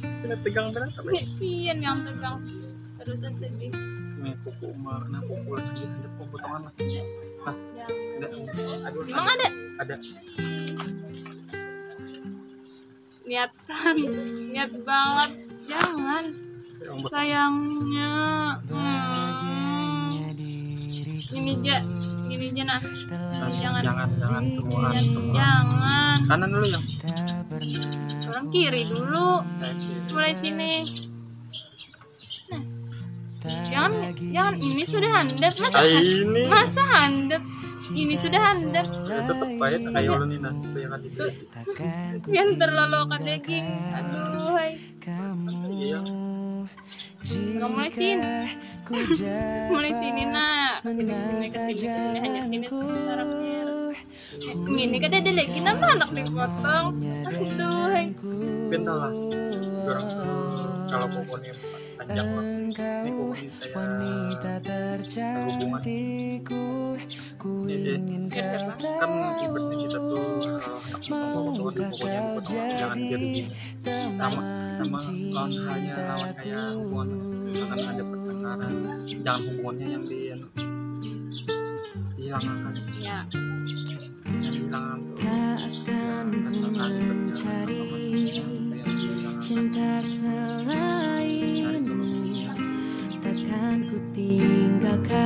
Kena tegang berat apa ya? Pian yang tegang terus sedih. Nih kuku emak, nah kuku lagi ada potongan lah. Hah? Enggak. Aduh, Emang ada? Ada. Niatan, niat banget. Jangan. Sayangnya. Ini aja nah. Jangan semua. Jangan. Kanan dulu yang. Orang kiri dulu. Mulai sini. Nah. Jangan ini sudah handap masa handap. Ini sudah handap. Ya, tetep baik kayak ulun ini yang ada. Yang terlolokan daging. Aduh, hai. Iya. Kamu mulai sini. Mulai sini nak. Sini ke sini hanya sini sarapnya. Ini kan ada lagi nama anak dipotong. Aduh, hai. Pindah lah. Kalau pokoknya panjang lah. Ini pokoknya kayak hubungan. Kan ibaratnya kita tuh pokoknya jangan jadi sama lawan kayak hubungan akan ada pertengkaran, jangan hubungannya yang dihilangkan ya dihilangkan tuh cinta selain takkan ku tinggalkan.